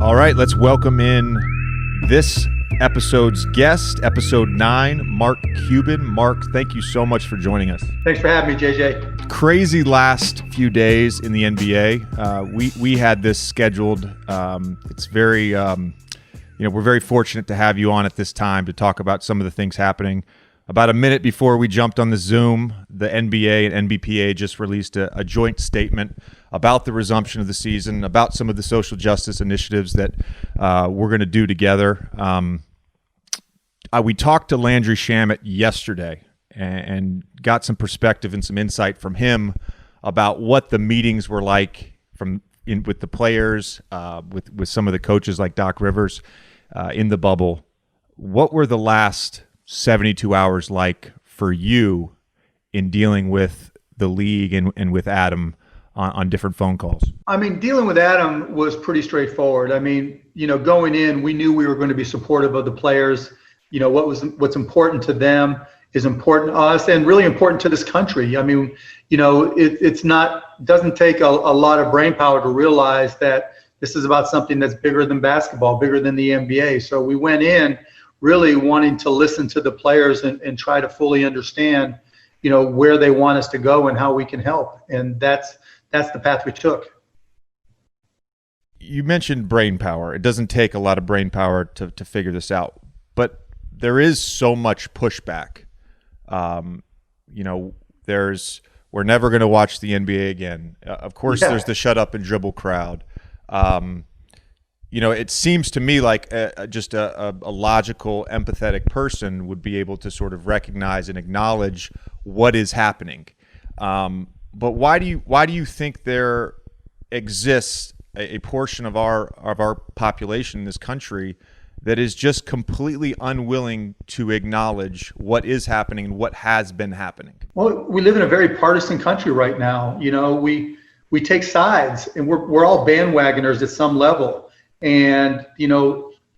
All right, let's welcome in this episode's guest, episode 9, Mark Cuban. Mark, thank you so much for joining us. Thanks for having me, JJ. Crazy last few days in the NBA. We had this scheduled. It's very, we're very fortunate to have you on at this time to talk about some of the things happening. About a minute before we jumped on the Zoom, the NBA and NBPA just released a joint statement about the resumption of the season, about some of the social justice initiatives that we're going to do together. We talked to Landry Shamet yesterday and got some perspective and some insight from him about what the meetings were like with the players, with some of the coaches like Doc Rivers in the bubble. What were the last 72 hours like for you in dealing with the league and with Adam on different phone calls? I mean, dealing with Adam was pretty straightforward. I mean, going in, we knew we were going to be supportive of the players. What's important to them is important to us and really important to this country. I mean, doesn't take a lot of brain power to realize that this is about something that's bigger than basketball, bigger than the NBA. So we went in really wanting to listen to the players and try to fully understand, where they want us to go and how we can help. And that's the path we took. You mentioned brain power. It doesn't take a lot of brain power to figure this out, but there is so much pushback. We're never going to watch the NBA again. Of course, There's the shut up and dribble crowd. It seems to me like just a logical, empathetic person would be able to sort of recognize and acknowledge what is happening. But why do you think there exists a portion of our population in this country that is just completely unwilling to acknowledge what is happening and what has been happening? Well, we live in a very partisan country right now. We take sides, and we're all bandwagoners at some level. And,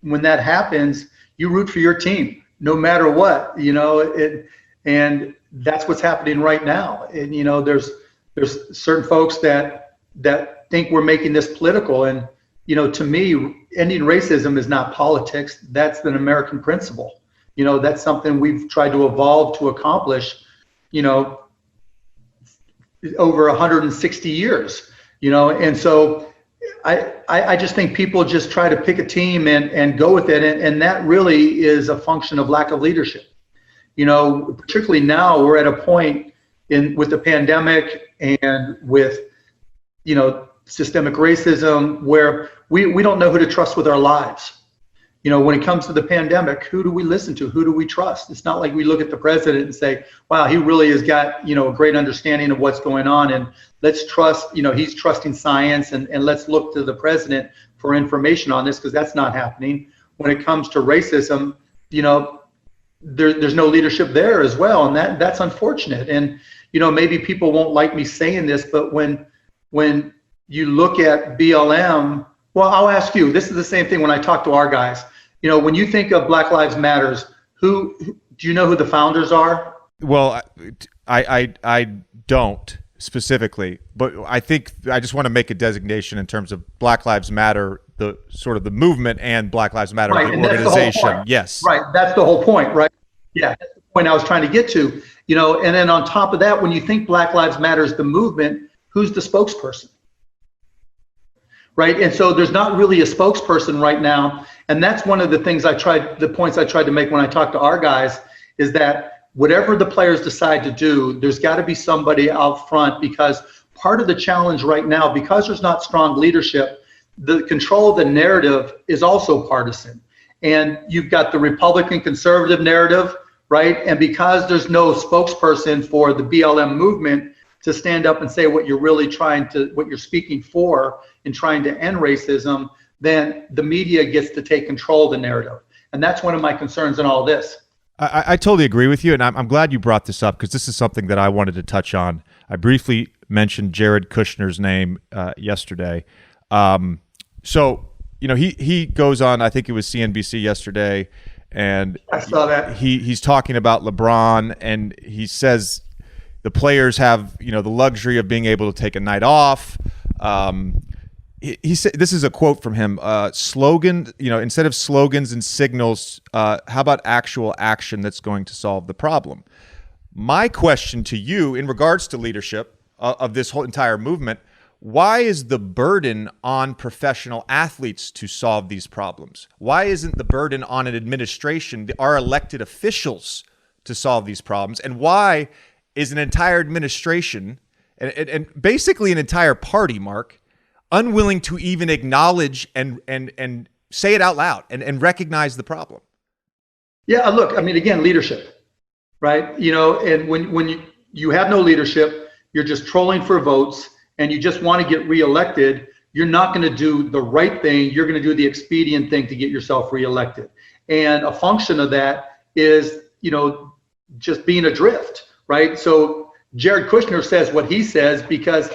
when that happens, you root for your team, no matter what, and that's what's happening right now. And, there's certain folks that think we're making this political. And, to me, ending racism is not politics. That's an American principle. That's something we've tried to evolve to accomplish, over 160 years, and so I just think people just try to pick a team and go with it. And that really is a function of lack of leadership. Particularly now we're at a point with the pandemic and with, systemic racism where we don't know who to trust with our lives. When it comes to the pandemic, who do we listen to? Who do we trust? It's not like we look at the president and say, wow, he really has got, a great understanding of what's going on. And let's trust, he's trusting science and let's look to the president for information on this, because that's not happening. When it comes to racism, there's no leadership there as well. And that's unfortunate. And, maybe people won't like me saying this, but when you look at BLM, well, I'll ask you, this is the same thing when I talk to our guys. When you think of Black Lives Matters, do you know who the founders are? Well, I don't specifically, but I think I just want to make a designation in terms of Black Lives Matter, the sort of the movement, and Black Lives Matter, right, the organization. Yes. Right. That's the whole point, right? Yeah. That's the point I was trying to get to, and then on top of that, when you think Black Lives Matter is the movement, who's the spokesperson? Right. And so there's not really a spokesperson right now. And that's one of the points I tried to make when I talked to our guys, is that whatever the players decide to do, there's got to be somebody out front, because part of the challenge right now, because there's not strong leadership, the control of the narrative is also partisan. And you've got the Republican conservative narrative, right? And because there's no spokesperson for the BLM movement to stand up and say what you're speaking for in trying to end racism, then the media gets to take control of the narrative. And that's one of my concerns in all this. I totally agree with you, and I'm glad you brought this up, because this is something that I wanted to touch on. I mentioned Jared Kushner's name yesterday. So, he goes on, I think it was CNBC yesterday, and I saw that. He's talking about LeBron, and he says the players have, the luxury of being able to take a night off. he said, this is a quote from him, slogan, instead of slogans and signals, how about actual action that's going to solve the problem? My question to you in regards to leadership of this whole entire movement, why is the burden on professional athletes to solve these problems? Why isn't the burden on an administration, our elected officials, to solve these problems? And why is an entire administration and basically an entire party, Mark, unwilling to even acknowledge and say it out loud and recognize the problem? Yeah, look, I mean, again, leadership, right? And when you have no leadership, you're just trolling for votes and you just want to get reelected, you're not going to do the right thing. You're going to do the expedient thing to get yourself reelected. And a function of that is, just being adrift, right? So Jared Kushner says what he says because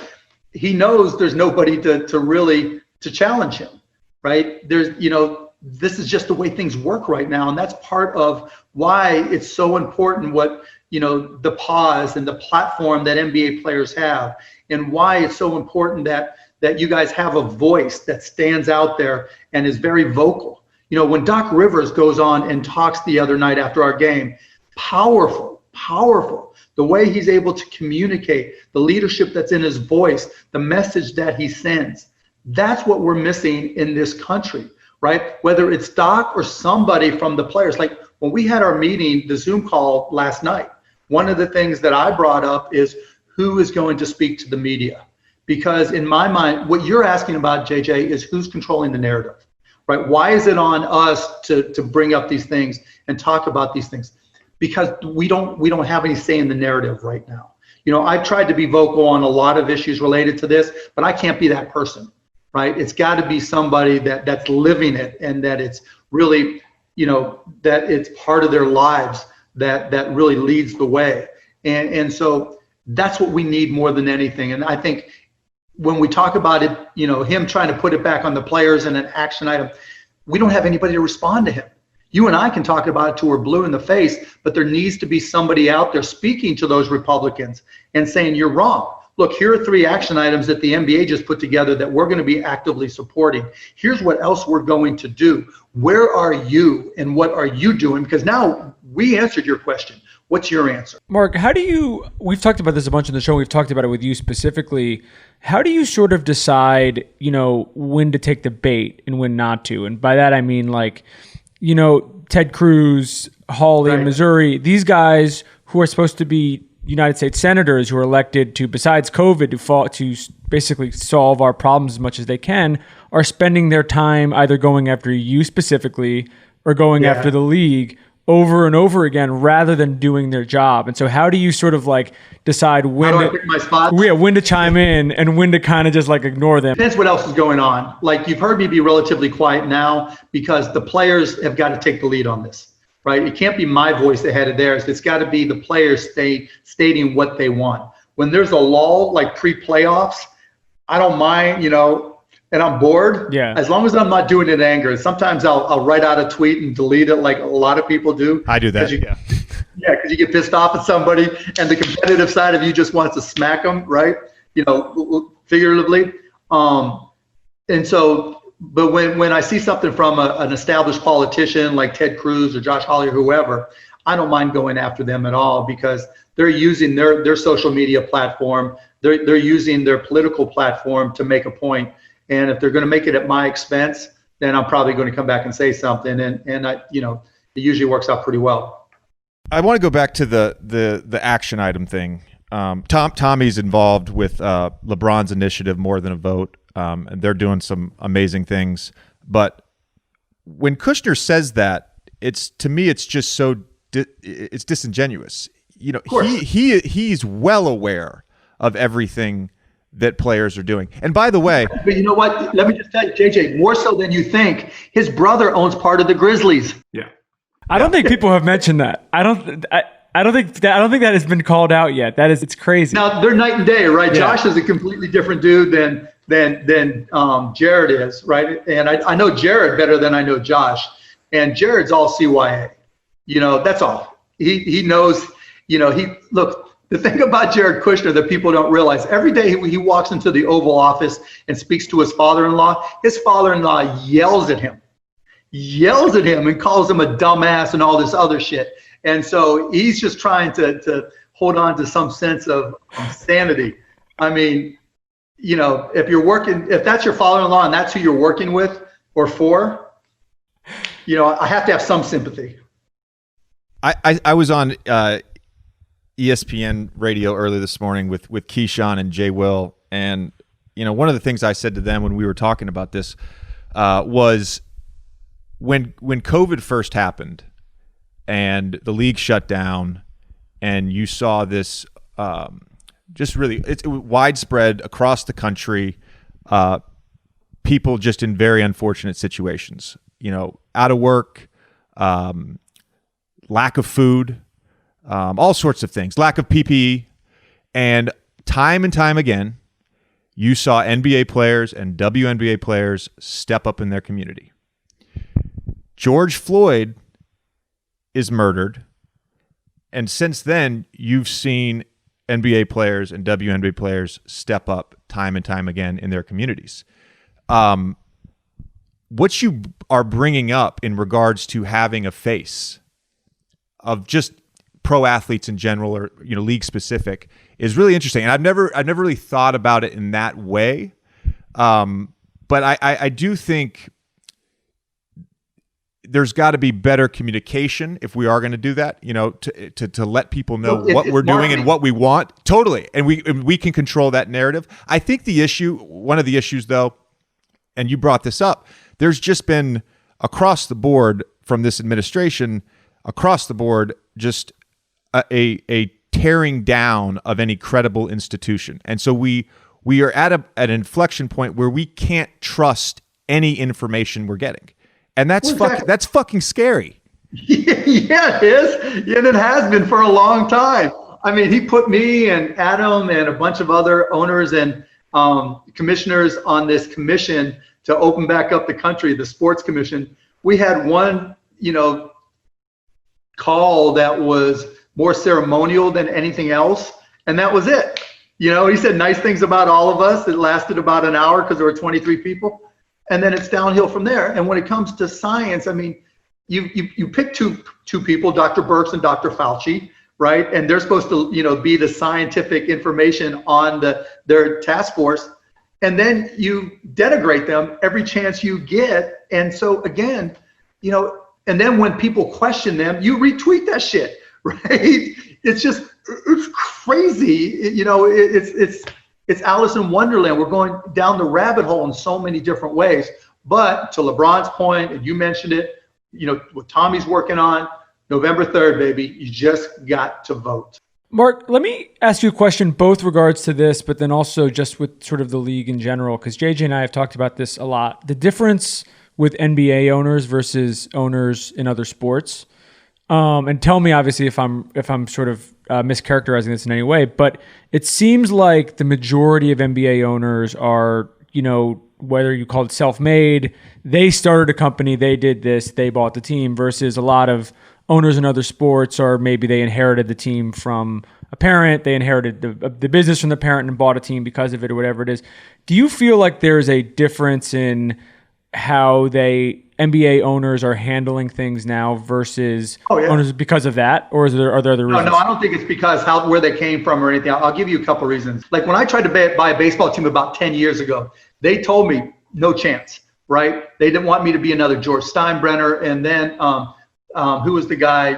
he knows there's nobody to really challenge him, right? This is just the way things work right now. And that's part of why it's so important what, the pause and the platform that NBA players have, and why it's so important that you guys have a voice that stands out there and is very vocal. When Doc Rivers goes on and talks the other night after our game, powerful. The way he's able to communicate, the leadership that's in his voice, the message that he sends. That's what we're missing in this country, right? Whether it's Doc or somebody from the players. Like when we had our meeting, the Zoom call last night, one of the things that I brought up is who is going to speak to the media? Because in my mind, what you're asking about, JJ, is who's controlling the narrative, right? Why is it on us to bring up these things and talk about these things? Because we don't have any say in the narrative right now. I've tried to be vocal on a lot of issues related to this, but I can't be that person, right? It's got to be somebody that's living it and that it's really, that it's part of their lives that really leads the way. And so that's what we need more than anything. And I think when we talk about it, him trying to put it back on the players and an action item, we don't have anybody to respond to him. You and I can talk about it till we're blue in the face, but there needs to be somebody out there speaking to those Republicans and saying, you're wrong. Look, here are 3 action items that the NBA just put together that we're going to be actively supporting. Here's what else we're going to do. Where are you and what are you doing? Because now we answered your question. What's your answer? Mark, we've talked about this a bunch in the show. We've talked about it with you specifically. How do you sort of decide, when to take the bait and when not to? And by that, I mean Ted Cruz, Hawley, right. Missouri, these guys who are supposed to be United States senators who are elected to, besides COVID, to basically solve our problems as much as they can, are spending their time either going after you specifically or going after the league over and over again rather than doing their job. And so how do you sort of decide when to chime in and when to kind of just ignore them? Depends what else is going on. You've heard me be relatively quiet now because the players have got to take the lead on this, right? It can't be my voice ahead of theirs. It's got to be the players stating what they want. When there's a lull, like pre-playoffs, I don't mind, and I'm bored, as long as I'm not doing it in anger. Sometimes I'll write out a tweet and delete it like a lot of people do. I do that, because you get pissed off at somebody and the competitive side of you just wants to smack them, right? Figuratively. And so, but when I see something from an established politician like Ted Cruz or Josh Hawley or whoever, I don't mind going after them at all because they're using their social media platform. They're using their political platform to make a point. And if they're going to make it at my expense, then I'm probably going to come back and say something. And I, it usually works out pretty well. I want to go back to the action item thing. Tommy's involved with LeBron's initiative, More Than a Vote, and they're doing some amazing things. But when Kushner says that, to me, it's just so it's disingenuous. He's well aware of everything that players are doing. And by the way, but you know what? Let me just tell you, JJ, more so than you think, his brother owns part of the Grizzlies. Yeah. I don't think people have mentioned that. I don't think that has been called out yet. It's crazy. Now they're night and day, right? Yeah. Josh is a completely different dude than Jared is, right? And I know Jared better than I know Josh. And Jared's all CYA. That's all. He knows, The thing about Jared Kushner that people don't realize, every day he walks into the Oval Office and speaks to his father-in-law yells at him and calls him a dumbass and all this other shit. And so he's just trying to hold on to some sense of sanity. I mean, if that's your father-in-law and that's who you're working with or for, I have to have some sympathy. I was on ESPN radio early this morning with Keyshawn and Jay Will, and one of the things I said to them when we were talking about this was when COVID first happened and the league shut down, and you saw this just really it's widespread across the country, people just in very unfortunate situations, out of work, lack of food, all sorts of things, lack of PPE. And time again, you saw NBA players and WNBA players step up in their community. George Floyd is murdered. And since then, you've seen NBA players and WNBA players step up time and time again in their communities. What you are bringing up in regards to having a face of just pro athletes in general, or league specific, is really interesting. And I've never really thought about it in that way. But I do think there's got to be better communication if we are going to do that, to let people know what we're doing and what we want. Totally. And we can control that narrative. I think one of the issues though, and you brought this up, there's just been across the board from this administration, just a tearing down of any credible institution. And so we are at an inflection point where we can't trust any information we're getting. And that's fucking scary. Yeah, it is. And it has been for a long time. I mean, he put me and Adam and a bunch of other owners and commissioners on this commission to open back up the country, the sports commission. We had one, call that was more ceremonial than anything else. And that was it. He said nice things about all of us. It lasted about an hour because there were 23 people. And then it's downhill from there. And when it comes to science, I mean, you pick two people, Dr. Birx and Dr. Fauci, right? And they're supposed to, be the scientific information on their task force. And then you denigrate them every chance you get. And so again, and then when people question them, you retweet that shit, right? It's crazy. It's Alice in Wonderland. We're going down the rabbit hole in so many different ways. But to LeBron's point, and you mentioned it, what Tommy's working on, November 3rd, baby, you just got to vote. Mark, let me ask you a question, both regards to this, but then also just with sort of the league in general, because JJ and I have talked about this a lot. The difference with NBA owners versus owners in other sports. And tell me, obviously, if I'm sort of mischaracterizing this in any way, but it seems like the majority of NBA owners are, whether you call it self-made, they started a company, they did this, they bought the team, versus a lot of owners in other sports, or maybe they inherited the team from a parent, they inherited the business from the parent and bought a team because of it, or whatever it is. Do you feel like there's a difference in how NBA owners are handling things now versus owners because of that, or are there other reasons? No, I don't think it's because where they came from or anything. I'll give you a couple reasons. Like when I tried to buy a baseball team about 10 years ago, they told me no chance, right? They didn't want me to be another George Steinbrenner. And then who was the guy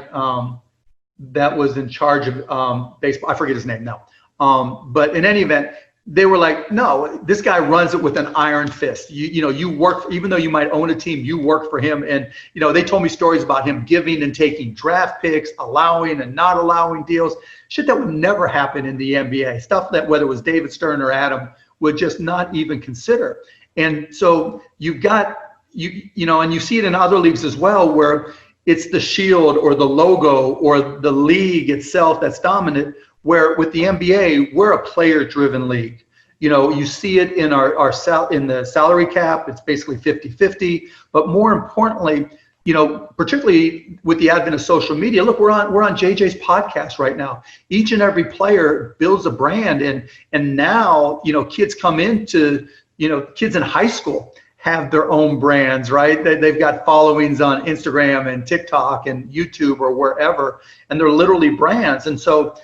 that was in charge of baseball? I forget his name now. But in any event, they were like, no, this guy runs it with an iron fist. You work, even though you might own a team, you work for him. And, they told me stories about him giving and taking draft picks, allowing and not allowing deals, shit that would never happen in the NBA, stuff that whether it was David Stern or Adam would just not even consider. And so you've got, and you see it in other leagues as well, where it's the shield or the logo or the league itself that's dominant. Where with the NBA, we're a player-driven league. You see it in in the salary cap. It's basically 50-50. But more importantly, particularly with the advent of social media, look, we're on JJ's podcast right now. Each and every player builds a brand, and now, kids come into, kids in high school have their own brands, right? They've got followings on Instagram and TikTok and YouTube or wherever, and they're literally brands. And so,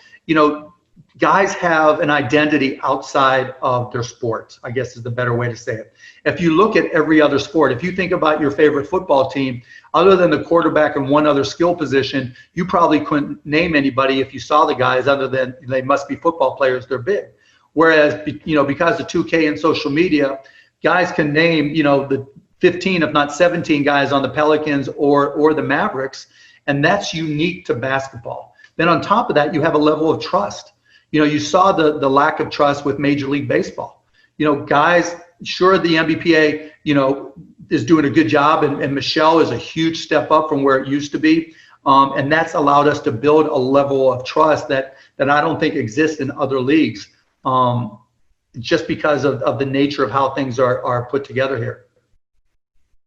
guys have an identity outside of their sport, I guess is the better way to say it. If you look at every other sport, if you think about your favorite football team, other than the quarterback and one other skill position, you probably couldn't name anybody if you saw the guys other than they must be football players, they're big. Whereas, because of 2K and social media, guys can name, the 15, if not 17 guys on the Pelicans or the Mavericks, and that's unique to basketball. Then on top of that, you have a level of trust. You saw the lack of trust with Major League Baseball. Guys, sure, the NBPA, is doing a good job, and Michelle is a huge step up from where it used to be. And that's allowed us to build a level of trust that I don't think exists in other leagues, just because of the nature of how things are put together here.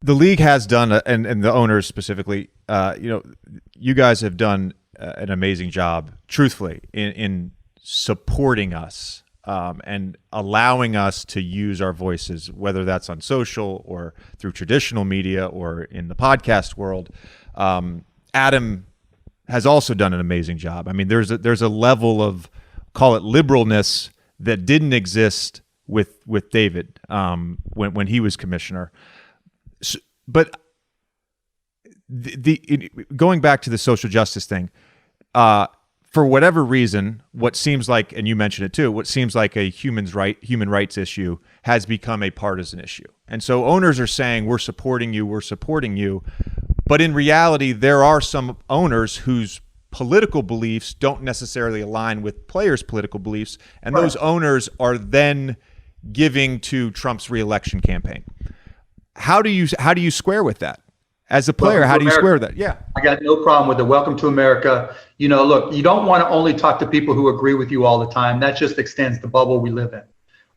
The league has done, and the owners specifically, you guys have done an amazing job, truthfully, in supporting us and allowing us to use our voices, whether that's on social or through traditional media or in the podcast world. Adam has also done an amazing job. I mean, there's a level of, call it, liberalness that didn't exist with David when he was commissioner. But going back to the social justice thing, for whatever reason, what seems like, and you mentioned it too, what seems like a human rights issue has become a partisan issue. And so owners are saying, we're supporting you. But in reality, there are some owners whose political beliefs don't necessarily align with players' political beliefs. And those owners are then giving to Trump's reelection campaign. How do you square with that? As a player, how do you square that? Yeah. I got no problem with it. Welcome to America. Look, you don't want to only talk to people who agree with you all the time. That just extends the bubble we live in,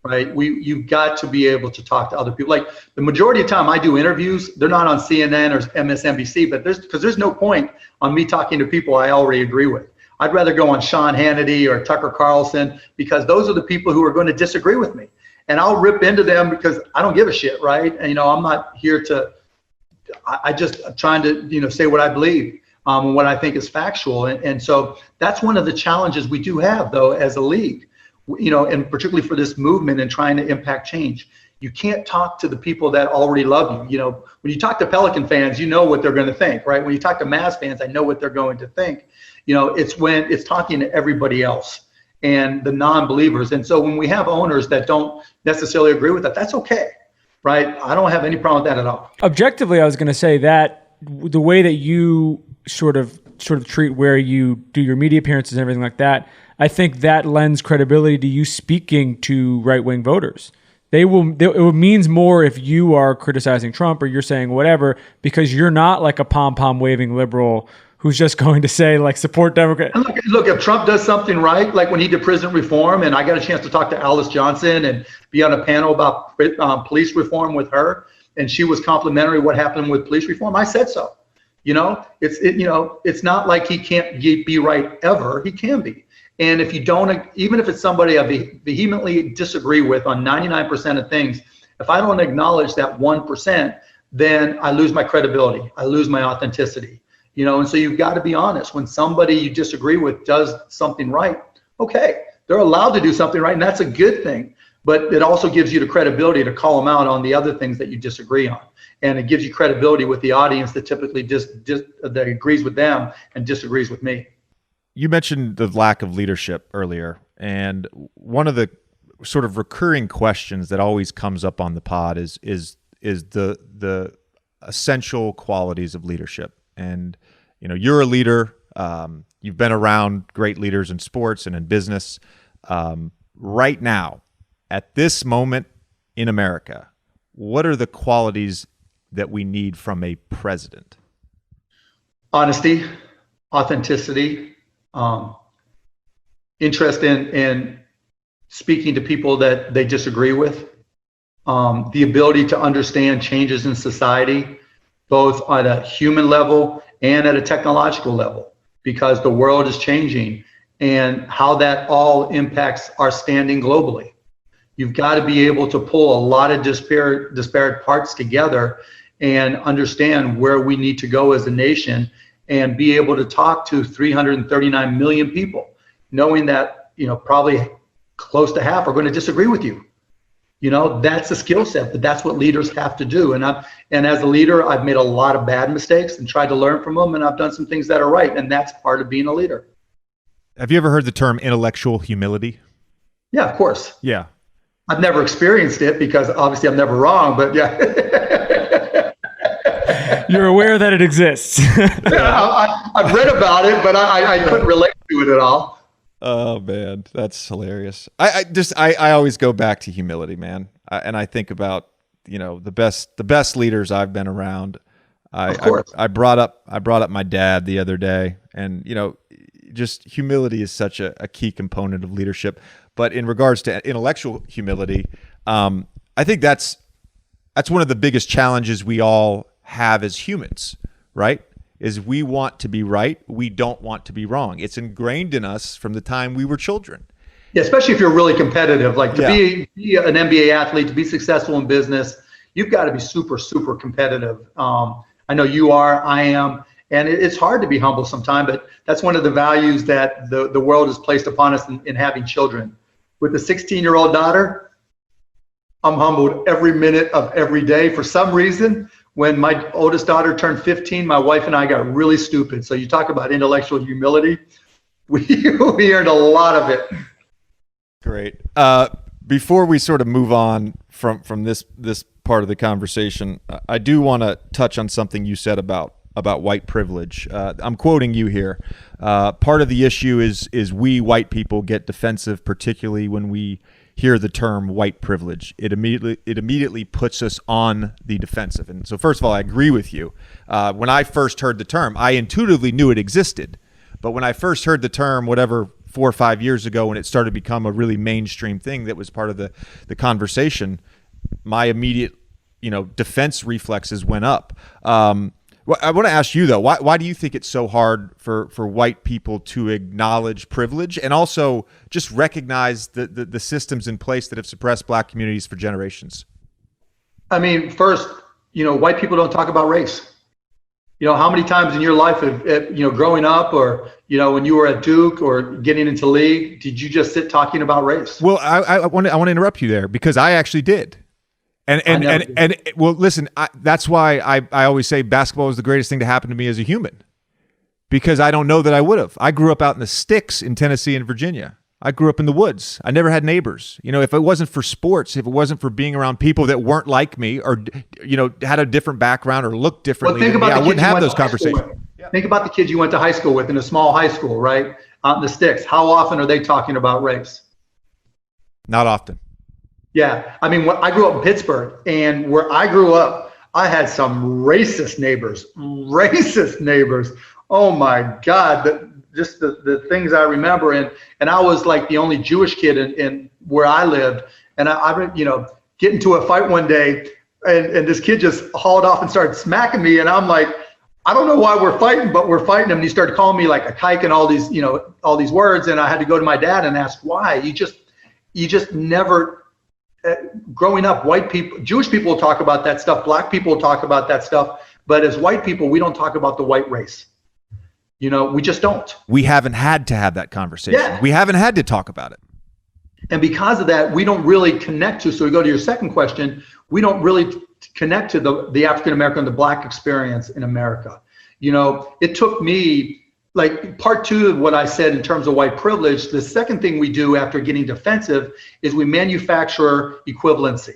right? You've got to be able to talk to other people. Like the majority of the time I do interviews, they're not on CNN or MSNBC, but there's no point on me talking to people I already agree with. I'd rather go on Sean Hannity or Tucker Carlson, because those are the people who are going to disagree with me. And I'll rip into them because I don't give a shit, right? And, I'm not here to, I just trying to, say what I believe, and what I think is factual. And so that's one of the challenges we do have, though, as a league, and particularly for this movement and trying to impact change. You can't talk to the people that already love you. When you talk to Pelican fans, you know what they're going to think, right? When you talk to Mavs fans, I know what they're going to think. It's when it's talking to everybody else and the non-believers. And so when we have owners that don't necessarily agree with that, that's okay. Right. I don't have any problem with that at all. Objectively, I was going to say that the way that you sort of treat where you do your media appearances and everything like that, I think that lends credibility to you speaking to right-wing voters. It means more if you are criticizing Trump or you're saying whatever, because you're not like a pom-pom waving liberal who's just going to say, like, support Democrat. Look, if Trump does something right, like when he did prison reform, and I got a chance to talk to Alice Johnson and be on a panel about police reform with her, and she was complimentary what happened with police reform, I said so. It's not like he can't be right ever. He can be. And if you don't, even if it's somebody I vehemently disagree with on 99% of things, if I don't acknowledge that 1%, then I lose my credibility. I lose my authenticity. And so you've got to be honest. When somebody you disagree with does something right, okay, they're allowed to do something right, and that's a good thing. But it also gives you the credibility to call them out on the other things that you disagree on. And it gives you credibility with the audience that typically that agrees with them and disagrees with me. You mentioned the lack of leadership earlier, and one of the sort of recurring questions that always comes up on the pod is the essential qualities of leadership. And you're a leader. You've been around great leaders in sports and in business. Right now, at this moment in America, what are the qualities that we need from a president? Honesty, authenticity, interest in speaking to people that they disagree with, the ability to understand changes in society, both on a human level and at a technological level, because the world is changing and how that all impacts our standing globally. You've got to be able to pull a lot of disparate parts together and understand where we need to go as a nation, and be able to talk to 339 million people, knowing that, probably close to half are going to disagree with you. That's a skill set, but that's what leaders have to do. And as a leader, I've made a lot of bad mistakes and tried to learn from them, and I've done some things that are right, and that's part of being a leader. Have you ever heard the term intellectual humility? Yeah, of course. Yeah. I've never experienced it, because obviously I'm never wrong, but yeah. You're aware that it exists. I've read about it, but I couldn't relate to it at all. Oh man, that's hilarious. I always go back to humility, man. And I think about, the best leaders I've been around. I brought up my dad the other day, and just humility is such a key component of leadership. But in regards to intellectual humility, I think that's one of the biggest challenges we all have as humans, right? Is we want to be right. We don't want to be wrong. It's ingrained in us from the time we were children. Yeah, especially if you're really competitive, like to be an NBA athlete, to be successful in business, you've got to be super, super competitive. I know you are, I am, and it's hard to be humble sometimes, but that's one of the values that the world has placed upon us in having children. With a 16-year-old daughter, I'm humbled every minute of every day. For some reason, when my oldest daughter turned 15, my wife and I got really stupid. So you talk about intellectual humility. We earned a lot of it. Great. Before we sort of move on from this part of the conversation, I do want to touch on something you said about white privilege. I'm quoting you here. Part of the issue is we white people get defensive, particularly when we hear the term white privilege. It immediately puts us on the defensive. And so first of all, I agree with you. When I first heard the term, I intuitively knew it existed. But when I first heard the term, whatever, 4 or 5 years ago, when it started to become a really mainstream thing that was part of the conversation, my immediate, defense reflexes went up. Well, I want to ask you though, why do you think it's so hard for white people to acknowledge privilege and also just recognize the systems in place that have suppressed black communities for generations? I mean, first, white people don't talk about race. How many times in your life, growing up, or when you were at Duke or getting into league, did you just sit talking about race? Well, I want to interrupt you there, because I actually did. And well, listen, that's why I always say basketball was the greatest thing to happen to me as a human, because I don't know that I would have. I grew up out in the sticks in Tennessee and Virginia. I grew up in the woods. I never had neighbors. If it wasn't for sports, if it wasn't for being around people that weren't like me, or had a different background or looked differently, I wouldn't have those conversations. Think about the kids you went to high school with in a small high school, right? Out in the sticks. How often are they talking about race? Not often. Yeah, I mean, I grew up in Pittsburgh, and where I grew up, I had some racist neighbors. Oh my God, just the things I remember, and I was like the only Jewish kid in where I lived, and I get into a fight one day, and this kid just hauled off and started smacking me, and I'm like, I don't know why we're fighting, but we're fighting him. And he started calling me like a kike and all these words, and I had to go to my dad and ask why. You just never. Growing up, Jewish people will talk about that stuff, black people will talk about that stuff, but as white people, we don't talk about the white race. We just don't. We haven't had to have that conversation. Yeah. We haven't had to talk about it. And because of that, we don't really connect to, so we go to your second question, we don't really connect to the African American, the black experience in America. It took me, like part two of what I said in terms of white privilege, the second thing we do after getting defensive is we manufacture equivalency,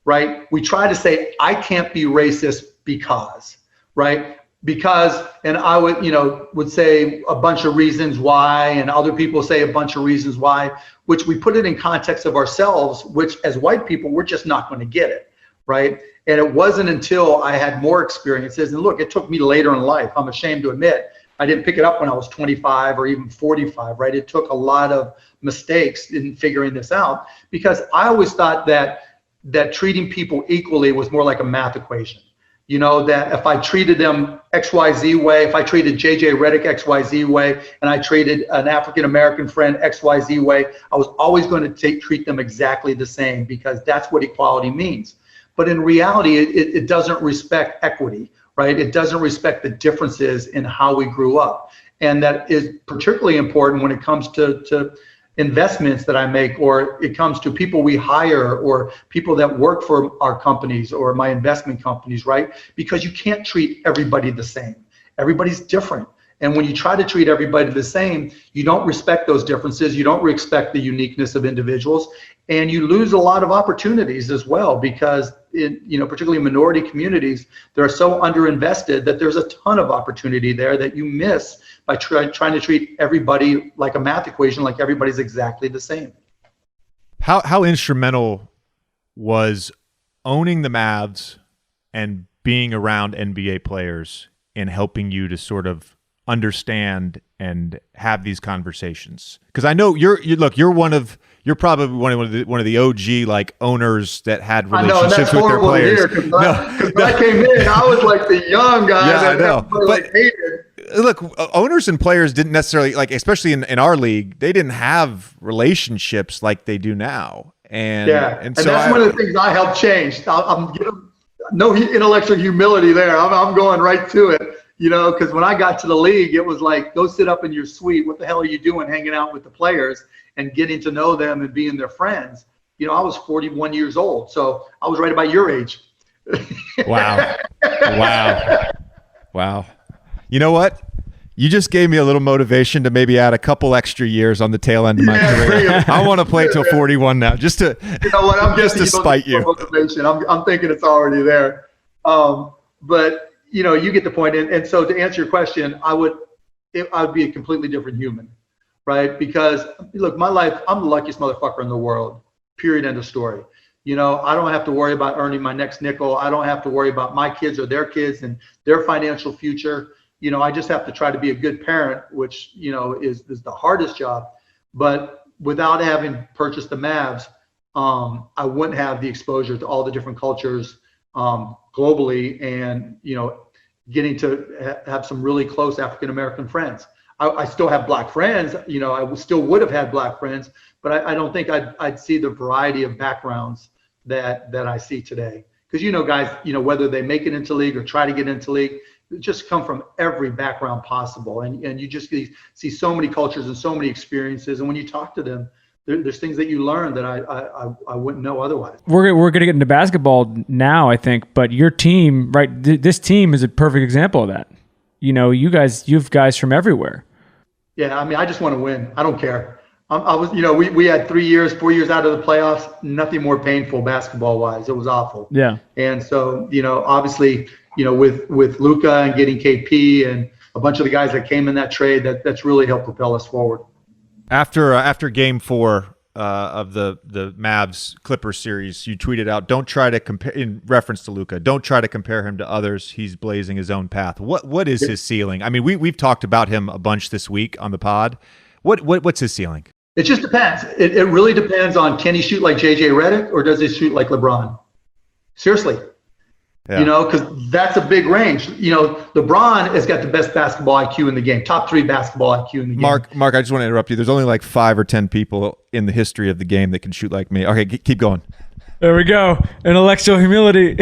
right? We try to say, I can't be racist because, right? Because, and I would say a bunch of reasons why, and other people say a bunch of reasons why, which we put it in context of ourselves, which as white people, we're just not going to get it, right? And it wasn't until I had more experiences, and look, it took me later in life, I'm ashamed to admit, I didn't pick it up when I was 25 or even 45, right? It took a lot of mistakes in figuring this out, because I always thought that treating people equally was more like a math equation. that if I treated them XYZ way, if I treated JJ Redick XYZ way, and I treated an African-American friend XYZ way, I was always going to treat them exactly the same, because that's what equality means. But in reality, it doesn't respect equity, right? It doesn't respect the differences in how we grew up. And that is particularly important when it comes to investments that I make, or it comes to people we hire, or people that work for our companies or my investment companies, right? Because you can't treat everybody the same. Everybody's different. And when you try to treat everybody the same, you don't respect those differences. You don't respect the uniqueness of individuals, and you lose a lot of opportunities as well, because particularly in minority communities, they're so underinvested that there's a ton of opportunity there that you miss by trying to treat everybody like a math equation, like everybody's exactly the same. How instrumental was owning the Mavs and being around NBA players in helping you to sort of understand and have these conversations? Because I know you're probably one of the OG like owners that had relationships with their players. When I came in, I was like the young guy that everybody hated. Look, owners and players didn't necessarily, like, especially in our league, they didn't have relationships like they do now. And so that's one of the things I helped change. I'm no intellectual humility there. I'm going right to it, because when I got to the league, it was like, go sit up in your suite. What the hell are you doing hanging out with the players and getting to know them and being their friends? I was 41 years old, so I was right about your age. Wow. You know what? You just gave me a little motivation to maybe add a couple extra years on the tail end of my career. I want to play till 41 now, just to just to spite you. Motivation. I'm thinking it's already there. But you get the point. And so to answer your question, I would be a completely different human, right? Because look, my life, I'm the luckiest motherfucker in the world. Period. End of story. I don't have to worry about earning my next nickel. I don't have to worry about my kids or their kids and their financial future. I just have to try to be a good parent, which, is the hardest job. But without having purchased the Mavs, I wouldn't have the exposure to all the different cultures globally, and, getting to have some really close African-American friends. I still have black friends, I still would have had black friends, but I don't think I'd see the variety of backgrounds that I see today. Because, guys, whether they make it into league or try to get into league, just come from every background possible, and you just see so many cultures and so many experiences, and when you talk to them, there's things that you learn that I wouldn't know otherwise. We're going to get into basketball now, I think, but your team, right? This team is a perfect example of that. You have guys from everywhere. Yeah, I just want to win. I don't care. I was, we had 4 years out of the playoffs. Nothing more painful basketball wise. It was awful. Yeah. And so, obviously, with Luka and getting KP and a bunch of the guys that came in that trade, that's really helped propel us forward. After Game 4 of the Mavs Clippers series, you tweeted out, "Don't try to compare," in reference to Luka. "Don't try to compare him to others. He's blazing his own path." What is his ceiling? I mean, we've talked about him a bunch this week on the pod. What's his ceiling? It just depends. It really depends on, can he shoot like JJ Redick or does he shoot like LeBron? Seriously. Yeah. Because that's a big range. LeBron has got the best basketball IQ in the game, top 3 basketball IQ in the game. Mark, I just want to interrupt you. There's only like 5 or 10 people in the history of the game that can shoot like me. Okay, keep going. There we go. Intellectual humility.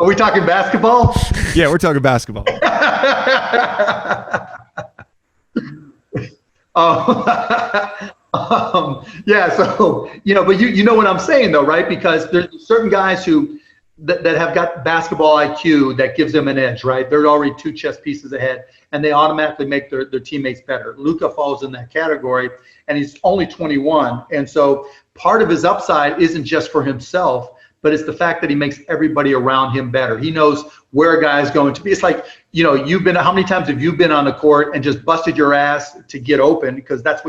Are we talking basketball? Yeah, we're talking basketball. Yeah, so, but you know what I'm saying though, right? Because there's certain guys who that have got basketball IQ that gives them an edge, right? They're already 2 chess pieces ahead, and they automatically make their teammates better. Luka falls in that category, and he's only 21. And so part of his upside isn't just for himself, but it's the fact that he makes everybody around him better. He knows where a guy is going to be. It's like, how many times have you been on the court and just busted your ass to get open? Because that's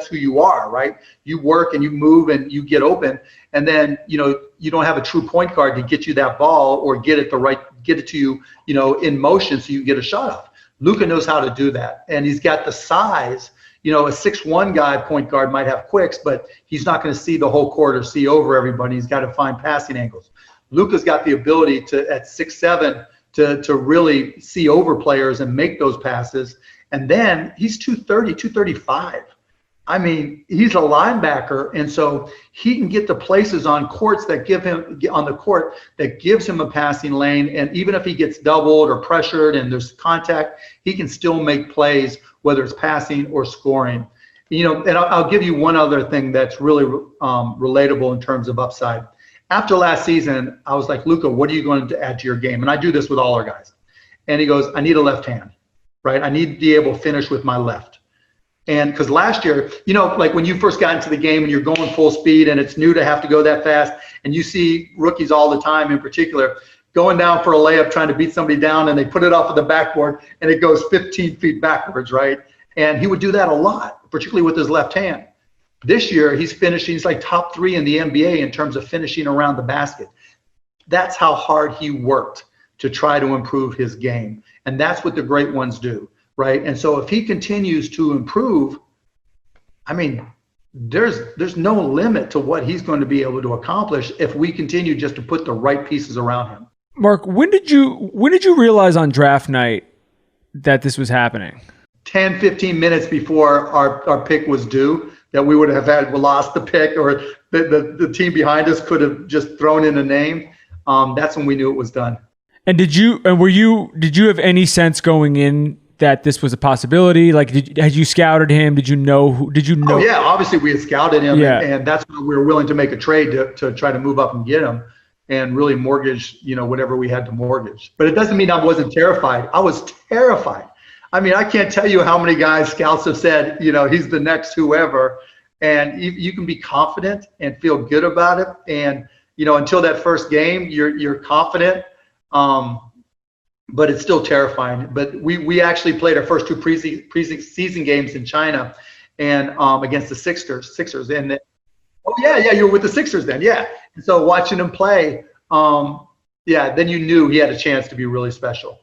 who you are, right? You work and you move and you get open. And then, you don't have a true point guard to get you that ball or get it to you, in motion so you can get a shot off. Luka knows how to do that. And he's got the size. A 6'1" guy point guard might have quicks, but he's not going to see the whole court or see over everybody. He's got to find passing angles. Luka's got the ability to, at 6'7", to really see over players and make those passes. And then he's 230, 235. I mean, he's a linebacker, and so he can get to places on courts that give him on the court that gives him a passing lane. And even if he gets doubled or pressured and there's contact, he can still make plays, whether it's passing or scoring. You know, and I'll give you one other thing that's really relatable in terms of upside. After last season, I was like, Luka, what are you going to add to your game? And I do this with all our guys. And he goes, I need a left hand, right? I need to be able to finish with my left. And because last year, you know, like when you first got into the game and you're going full speed and it's new to have to go that fast, and you see rookies all the time in particular going down for a layup, trying to beat somebody down, and they put it off of the backboard and it goes 15 feet backwards, right? And he would do that a lot, particularly with his left hand. This year, he's finishing, he's like top 3 in the NBA in terms of finishing around the basket. That's how hard he worked to try to improve his game. And that's what the great ones do. Right. And so if he continues to improve, I mean, there's no limit to what he's going to be able to accomplish if we continue just to put the right pieces around him. Mark, when did you realize on draft night that this was happening? 10, 15 minutes before our pick was due, that we would have lost the pick, or the team behind us could have just thrown in a name. That's when we knew it was done. And did you have any sense going in that this was a possibility? Like, had you scouted him? Did you know? Oh yeah, obviously we had scouted him, and that's why we were willing to make a trade to try to move up and get him, and really mortgage, you know, whatever we had to mortgage. But it doesn't mean I wasn't terrified. I was terrified. I mean, I can't tell you how many guys scouts have said, you know, he's the next whoever, and you can be confident and feel good about it. And you know, until that first game, you're confident. But it's still terrifying. But we actually played our first 2 preseason games in China, and against the Sixers. And you were with the Sixers then, yeah. And so watching him play, then you knew he had a chance to be really special.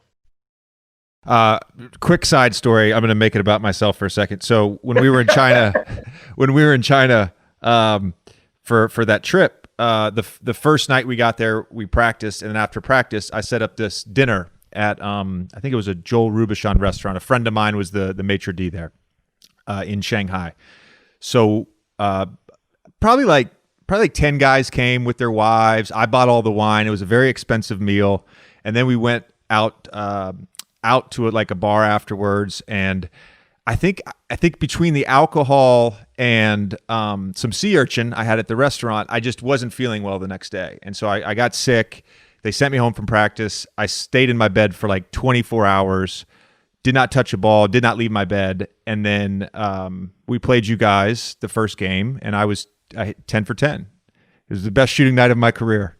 Quick side story. I'm going to make it about myself for a second. So when we were in China, for that trip, the first night we got there, we practiced, and then after practice, I set up this dinner at I think it was a Joel Robuchon restaurant. A friend of mine was the maitre d' there in Shanghai. So probably like 10 guys came with their wives. I bought all the wine. It was a very expensive meal, and then we went out to a bar afterwards. And I think between the alcohol and some sea urchin I had at the restaurant, I just wasn't feeling well the next day, and so I got sick. They sent me home from practice. I stayed in my bed for like 24 hours, did not touch a ball, did not leave my bed. And then we played you guys the first game, and I hit 10 for 10. It was the best shooting night of my career.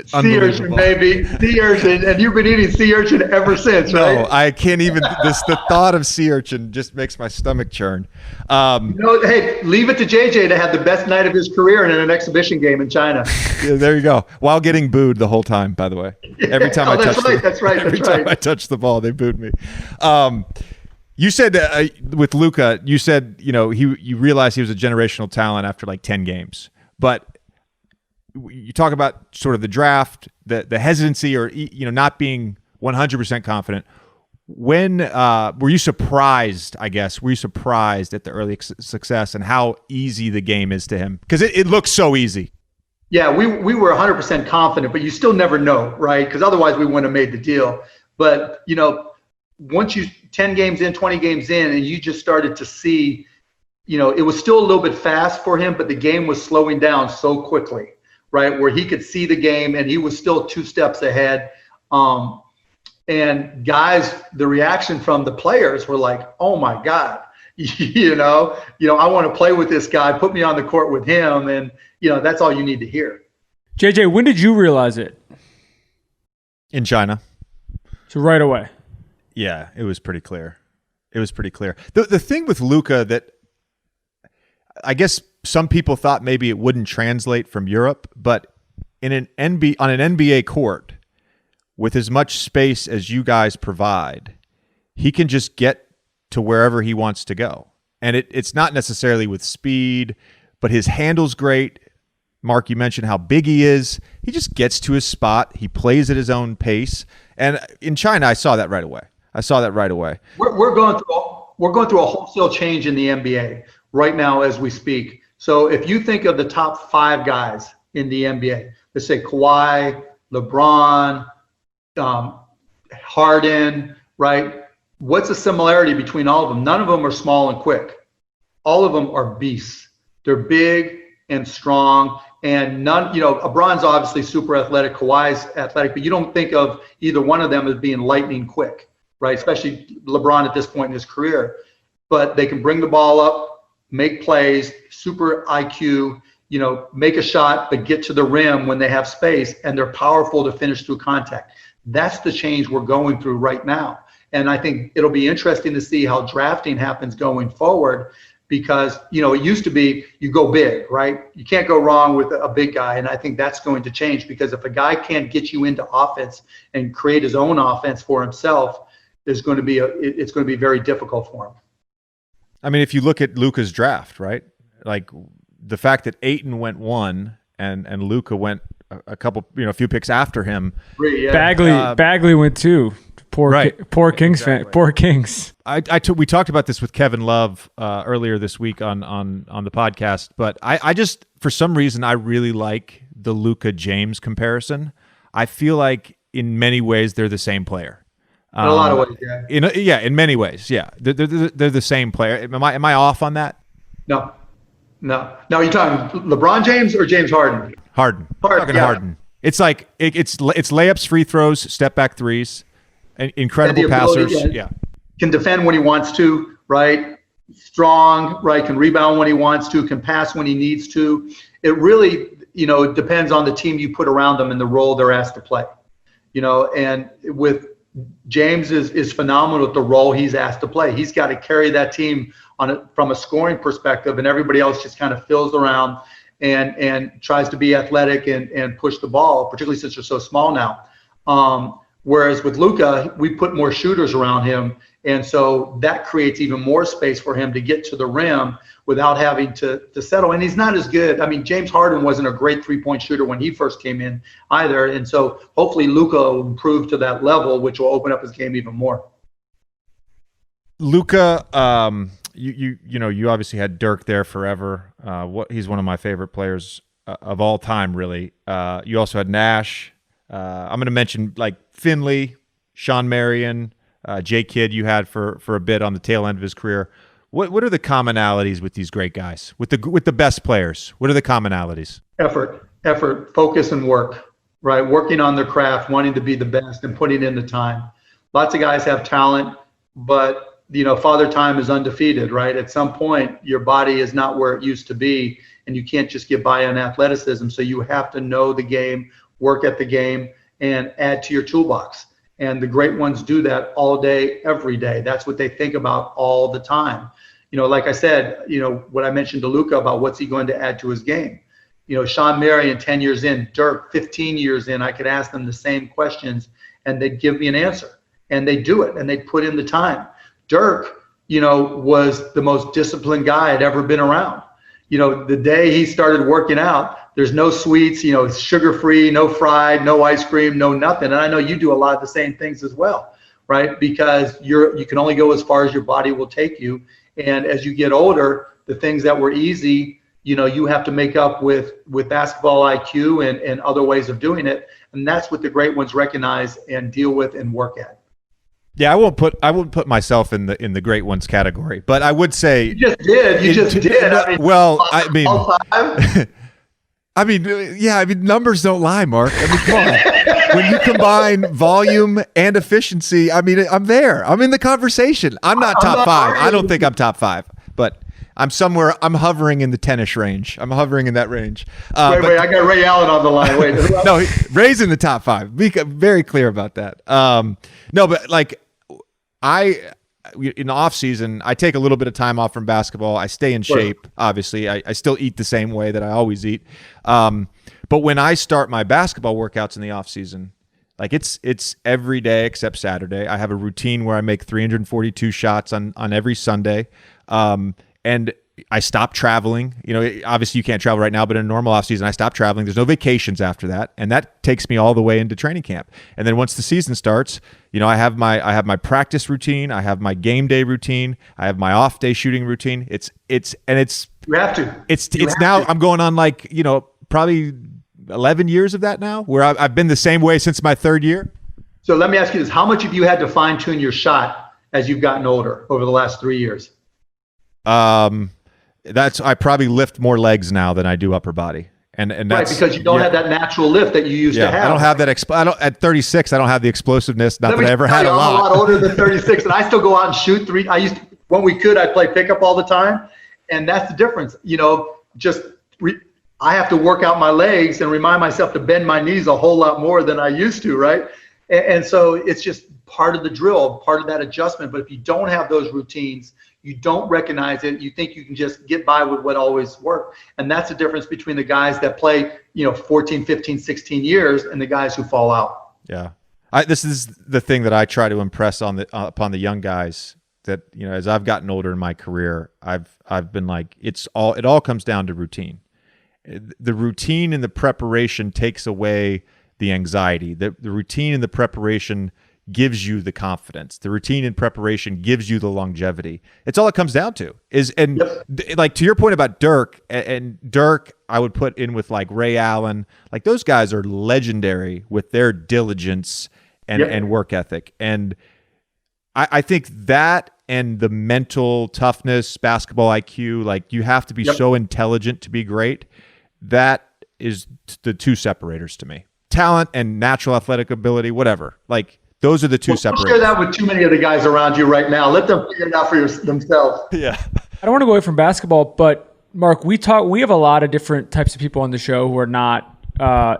Sea urchin, baby. Sea urchin. And you've been eating sea urchin ever since, right? No, I can't even. The thought of sea urchin just makes my stomach churn. Hey, leave it to JJ to have the best night of his career in an exhibition game in China. Yeah, there you go. While getting booed the whole time, by the way. Every time Every time I touch the ball, they booed me. You said with Luka, you said, you know, you realized he was a generational talent after like 10 games. But you talk about sort of the draft, the hesitancy, or, you know, not being 100% confident. When were you surprised, I guess, at the early success and how easy the game is to him? Because it looks so easy. Yeah, we were 100% confident, but you still never know, right? Because otherwise we wouldn't have made the deal. But, you know, once you 10 games in, 20 games in, and you just started to see, you know, it was still a little bit fast for him, but the game was slowing down so quickly, right? Where he could see the game and he was still 2 steps ahead. And guys, the reaction from the players were like, oh my God, you know, I want to play with this guy, put me on the court with him. And, you know, that's all you need to hear. JJ, when did you realize it? In China. So right away. Yeah, it was pretty clear. The thing with Luka that I guess some people thought maybe it wouldn't translate from Europe, but on an NBA court with as much space as you guys provide, he can just get to wherever he wants to go. And it's not necessarily with speed, but his handle's great. Mark, you mentioned how big he is. He just gets to his spot. He plays at his own pace. And in China, I saw that right away. We're going through a wholesale change in the NBA right now as we speak. So if you think of the top 5 guys in the NBA, let's say Kawhi, LeBron, Harden, right? What's the similarity between all of them? None of them are small and quick. All of them are beasts. They're big and strong, and none, LeBron's obviously super athletic, Kawhi's athletic, but you don't think of either one of them as being lightning quick, right? Especially LeBron at this point in his career. But they can bring the ball up, make plays, super IQ, make a shot, but get to the rim when they have space, and they're powerful to finish through contact. That's the change we're going through right now. And I think it'll be interesting to see how drafting happens going forward, because, it used to be you go big, right? You can't go wrong with a big guy. And I think that's going to change, because if a guy can't get you into offense and create his own offense for himself, it's going to be very difficult for him. I mean, if you look at Luka's draft, right? Like the fact that Ayton went 1 and Luka went a couple, a few picks after him. Yeah. Bagley went 2. Poor Kings exactly. fan. Poor Kings. We talked about this with Kevin Love earlier this week on the podcast, but I just, for some reason, I really like the Luka James comparison. I feel like in many ways they're the same player. In a lot of ways, yeah. In many ways, yeah. They're the same player. Am I off on that? No. Now, are you talking LeBron James or James Harden? Harden. Harden. It's like it's layups, free throws, step back threes. Incredible passers. Yeah. Can defend when he wants to, right? Strong, right? Can rebound when he wants to, can pass when he needs to. It really, it depends on the team you put around them and the role they're asked to play. And with James is phenomenal at the role he's asked to play. He's got to carry that team from a scoring perspective, and everybody else just kind of fills around and tries to be athletic and push the ball, particularly since they're so small now. Whereas with Luka, we put more shooters around him, and so that creates even more space for him to get to the rim without having to settle. And he's not as good. I mean, James Harden wasn't a great three-point shooter when he first came in either, and so hopefully Luka will improve to that level, which will open up his game even more. Luka, you obviously had Dirk there forever. He's one of my favorite players of all time, really. You also had Nash. I'm going to mention like Finley, Sean Marion, Jay Kidd you had for a bit on the tail end of his career. What are the commonalities with these great guys, with the best players? What are the commonalities? Effort, focus, and work, right? Working on their craft, wanting to be the best and putting in the time. Lots of guys have talent, but Father Time is undefeated, right? At some point, your body is not where it used to be, and you can't just get by on athleticism. So you have to know the game, work at the game, and add to your toolbox. And the great ones do that all day, every day. That's what they think about all the time. Like I said, what I mentioned to Luka about what's he going to add to his game. Sean Marion, 10 years in, Dirk, 15 years in, I could ask them the same questions and they'd give me an answer. And they do it, and they put in the time. Dirk, was the most disciplined guy I'd ever been around. The day he started working out, there's no sweets, it's sugar-free, no fried, no ice cream, no nothing. And I know you do a lot of the same things as well, right? Because you can only go as far as your body will take you. And as you get older, the things that were easy, you have to make up with basketball IQ and other ways of doing it. And that's what the great ones recognize and deal with and work at. Yeah, I won't put myself in the great ones category, but I would say you just did. I mean, numbers don't lie, Mark. I mean, come on. When you combine volume and efficiency, I mean, I'm there. I'm in the conversation. I'm not top 5. I don't think I'm top 5, but I'm somewhere. I'm hovering in the 10-ish range. I'm hovering in that range. Wait, I got Ray Allen on the line. Wait, no, Ray's in the top 5. Be very clear about that. No, but like in the off season, I take a little bit of time off from basketball. I stay in shape. Obviously, I still eat the same way that I always eat. But when I start my basketball workouts in the off season, like it's every day except Saturday. I have a routine where I make 342 shots on every Sunday. And I stopped traveling. Obviously you can't travel right now, but in a normal off season, I stopped traveling. There's no vacations after that. And that takes me all the way into training camp. And then once the season starts, I have my practice routine. I have my game day routine. I have my off day shooting routine. You have to. It's now I'm going on probably 11 years of that now, where I've been the same way since my third year. So let me ask you this. How much have you had to fine tune your shot as you've gotten older over the last 3 years? I probably lift more legs now than I do upper body. And that's right, because you don't have that natural lift that you used to have. I don't have that. At 36, I don't have the explosiveness. Not that I ever had a lot. I'm a lot older than 36, and I still go out and shoot three. When we could, I'd play pickup all the time, and that's the difference. I have to work out my legs and remind myself to bend my knees a whole lot more than I used to, right? And so it's just part of the drill, part of that adjustment. But if you don't have those routines, you don't recognize it. You think you can just get by with what always worked. And that's the difference between the guys that play, 14, 15, 16 years and the guys who fall out. Yeah. This is the thing that I try to impress upon the young guys that, as I've gotten older in my career, I've been like, it all comes down to routine. The routine and the preparation takes away the anxiety. The routine and the preparation gives you the confidence. The routine and preparation gives you the longevity. It's all it comes down to. Like to your point about Dirk, and Dirk, I would put in with like Ray Allen. Like those guys are legendary with their diligence and work ethic. And I think that and the mental toughness, basketball IQ, like you have to be so intelligent to be great. That is the two separators to me. Talent and natural athletic ability, whatever. Like those are the two separators. Don't share that with too many of the guys around you right now. Let them figure it out for themselves. Yeah. I don't want to go away from basketball, but Mark, we have a lot of different types of people on the show who are not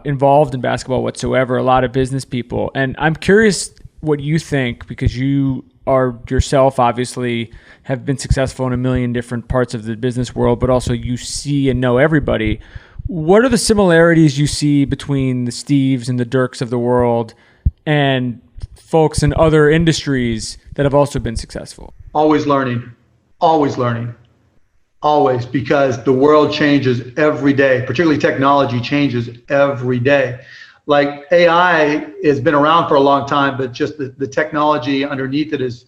involved in basketball whatsoever, a lot of business people. And I'm curious what you think, because you are yourself obviously have been successful in a million different parts of the business world, but also you see and know everybody. What are the similarities you see between the Steves and the Dirks of the world and folks in other industries that have also been successful? Always learning, because the world changes every day, particularly technology changes every day. Like AI has been around for a long time, but just the technology underneath it is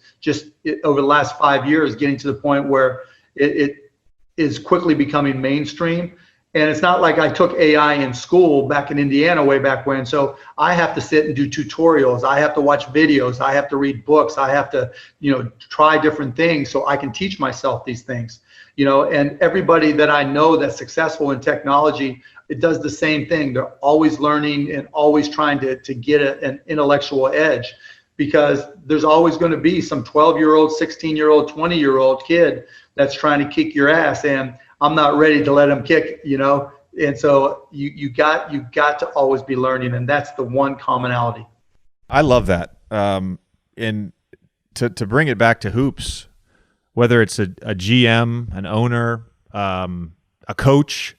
over the last 5 years getting to the point where it is quickly becoming mainstream. And it's not like I took AI in school back in Indiana way back when. So I have to sit and do tutorials. I have to watch videos. I have to read books. I have to, try different things so I can teach myself these things. And everybody that I know that's successful in technology, it does the same thing. They're always learning and always trying to get an intellectual edge, because there's always going to be some 12-year-old, 16-year-old, 20-year-old kid that's trying to kick your ass. And I'm not ready to let them kick, and so you got to always be learning, and that's the one commonality. I love that. And to bring it back to hoops, whether it's a GM, an owner, a coach,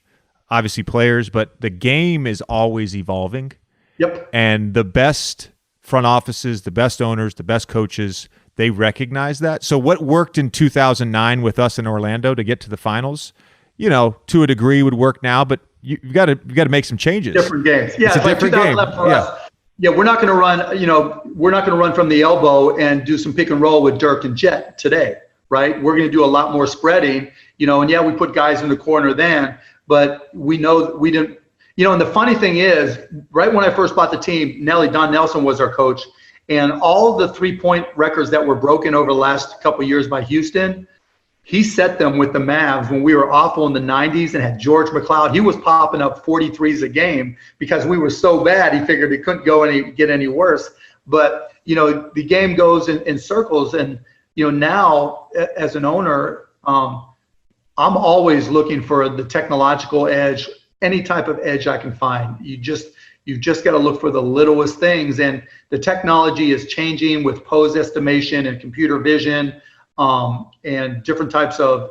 obviously players, but the game is always evolving. Yep. And the best front offices, the best owners, the best coaches, they recognize that. So what worked in 2009 with us in Orlando to get to the finals, to a degree would work now, but you've got to make some changes. Different games. Yeah, it's a different game. For us. Yeah, we're not going to run from the elbow and do some pick and roll with Dirk and Jet today, right? We're going to do a lot more spreading, and we put guys in the corner then, but we know we didn't, and the funny thing is, right when I first bought the team, Don Nelson was our coach, and all the 3-point records that were broken over the last couple of years by Houston, he set them with the Mavs when we were awful in the 90s and had George McLeod. He was popping up 43s a game because we were so bad. He figured it couldn't get any worse. But, the game goes in circles. And, now as an owner, I'm always looking for the technological edge, any type of edge I can find. You've just got to look for the littlest things. And the technology is changing with pose estimation and computer vision, and different types of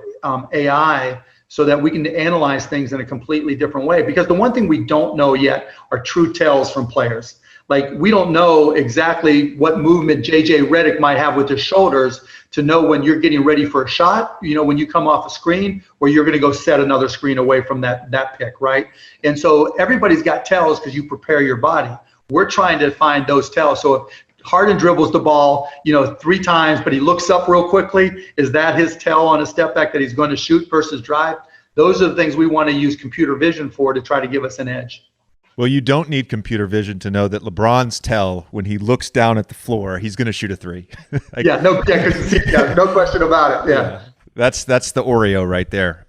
AI, so that we can analyze things in a completely different way. Because the one thing we don't know yet are true tells from players. Like, we don't know exactly what movement JJ Redick might have with his shoulders to know when you're getting ready for a shot, when you come off a screen, or you're going to go set another screen away from that pick, right? And so everybody's got tells because you prepare your body. We're trying to find those tells. So if Harden dribbles the ball, 3 times, but he looks up real quickly, is that his tell on a step back that he's going to shoot versus drive? Those are the things we want to use computer vision for to try to give us an edge. Well, you don't need computer vision to know that LeBron's tell when he looks down at the floor, he's going to shoot a 3. No question about it. Yeah. That's the Oreo right there.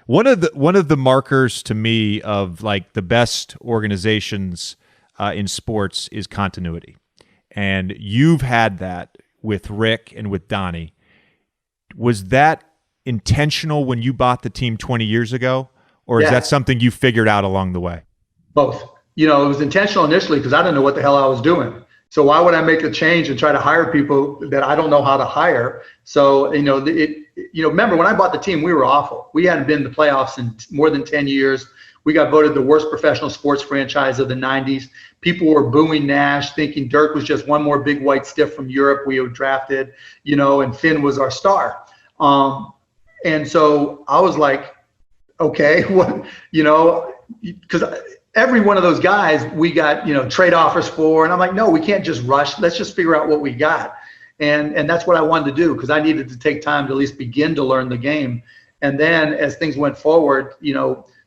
One of the markers to me of like the best organizations in sports is continuity. And you've had that with Rick and with Donnie. Was that intentional when you bought the team 20 years ago, or is that something you figured out along the way? Both. It was intentional initially because I didn't know what the hell I was doing. So why would I make a change and try to hire people that I don't know how to hire? So, remember when I bought the team, we were awful. We hadn't been in the playoffs in more than 10 years. We got voted the worst professional sports franchise of the 90s. People were booing Nash, thinking Dirk was just one more big white stiff from Europe we had drafted, and Finn was our star. And so I was like, okay, what, because every one of those guys we got, trade offers for. And I'm like, no, we can't just rush. Let's just figure out what we got. And that's what I wanted to do because I needed to take time to at least begin to learn the game. And then as things went forward,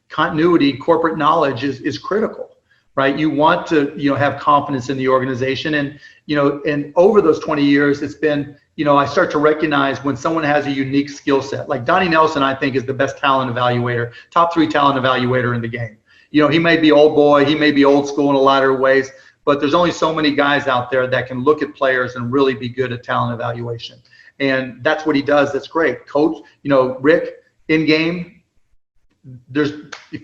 continuity, corporate knowledge is critical, right? You want to, have confidence in the organization. And, and over those 20 years, it's been, I start to recognize when someone has a unique skill set. Like Donnie Nelson, I think, is the best talent evaluator, top 3 talent evaluator in the game. He may be old boy, he may be old school in a lot of ways, but there's only so many guys out there that can look at players and really be good at talent evaluation. And that's what he does. That's great. Coach, Rick, in game, there's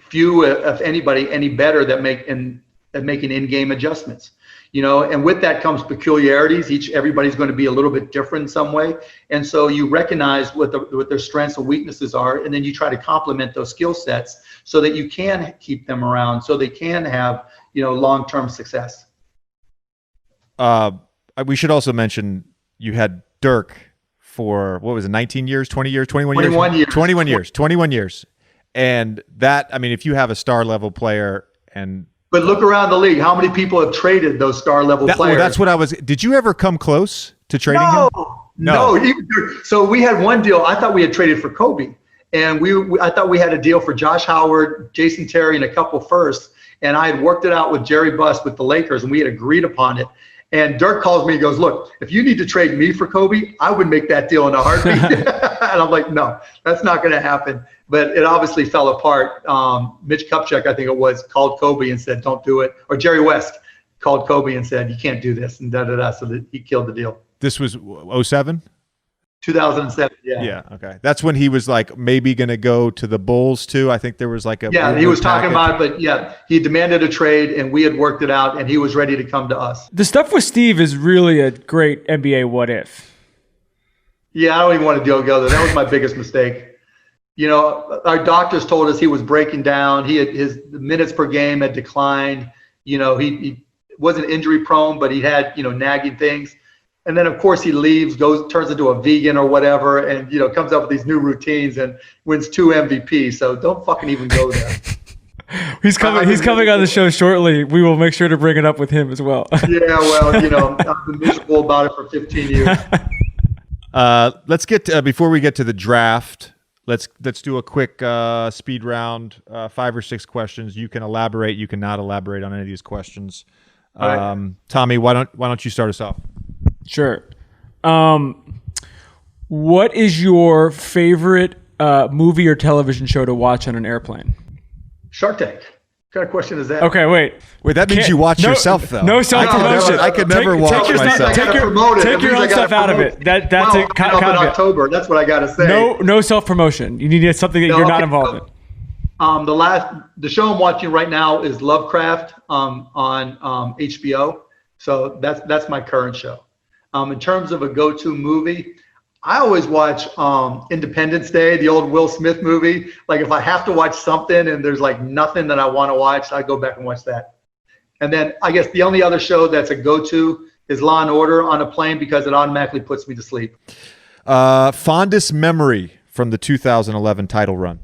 few, if anybody, any better that making in-game adjustments. And with that comes peculiarities. Everybody's going to be a little bit different in some way. And so you recognize what their strengths and weaknesses are, and then you try to complement those skill sets so that you can keep them around, so they can have, long-term success. We should also mention you had Dirk for, 19 years, 20 years, 21 years? 21 years. 21 years. And that, if you have a star-level player and... But look around the league. How many people have traded those star-level players? Well, that's what I was... Did you ever come close to trading him? No. So we had one deal. I thought we had traded for Kobe. And I thought we had a deal for Josh Howard, Jason Terry, and a couple firsts. And I had worked it out with Jerry Buss with the Lakers, and we had agreed upon it. And Dirk calls me and goes, look, if you need to trade me for Kobe, I would make that deal in a heartbeat. And I'm like, no, that's not going to happen. But it obviously fell apart. Mitch Kupchak, I think it was, called Kobe and said, don't do it. Or Jerry West called Kobe and said, you can't do this, and da-da-da. So that he killed the deal. This was 07? 2007, yeah. Yeah, okay. That's when he was like maybe going to go to the Bulls too. I think there was like a... Yeah, he was talking about it, but yeah, he demanded a trade and we had worked it out and he was ready to come to us. The stuff with Steve is really a great NBA what if. Yeah, I don't even want to deal together. That was my biggest mistake. Our doctors told us he was breaking down. His minutes per game had declined. He wasn't injury prone, but he had, nagging things. And then, of course, he leaves, turns into a vegan or whatever, and, comes up with these new routines and wins 2 MVPs. So don't fucking even go there. He's coming on the show shortly. We will make sure to bring it up with him as well. Yeah, well, I've been miserable about it for 15 years. Let's get to, before we get to the draft, let's do a quick speed round, 5 or 6 questions. You can elaborate. You cannot elaborate on any of these questions. Right. Tommy, why don't you start us off? Sure. What is your favorite movie or television show to watch on an airplane? Shark Tank. What kind of question is that? Okay, wait. That means you watch yourself, though. No self-promotion. I could never watch myself. Take your own stuff out of it. That's it. In October. That's what I got to say. No self-promotion. You need something that you're not involved in. The show I'm watching right now is Lovecraft on HBO. So that's my current show. In terms of a go-to movie, I always watch Independence Day, the old Will Smith movie. Like if I have to watch something and there's like nothing that I want to watch, I go back and watch that. And then I guess the only other show that's a go-to is Law and Order on a plane because it automatically puts me to sleep. Fondest memory from the 2011 title run?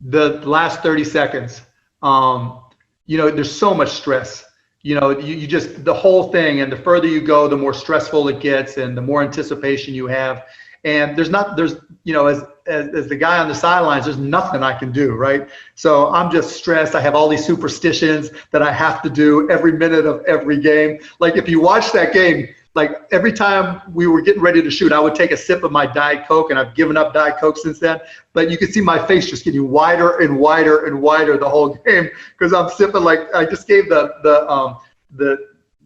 The last 30 seconds. There's so much stress. You just, the whole thing, and the further you go, the more stressful it gets and the more anticipation you have. And as the guy on the sidelines, there's nothing I can do, right? So I'm just stressed. I have all these superstitions that I have to do every minute of every game. Like if you watch that game, like every time we were getting ready to shoot, I would take a sip of my Diet Coke, and I've given up Diet Coke since then. But you could see my face just getting wider and wider and wider the whole game because I'm sipping. Like I just gave the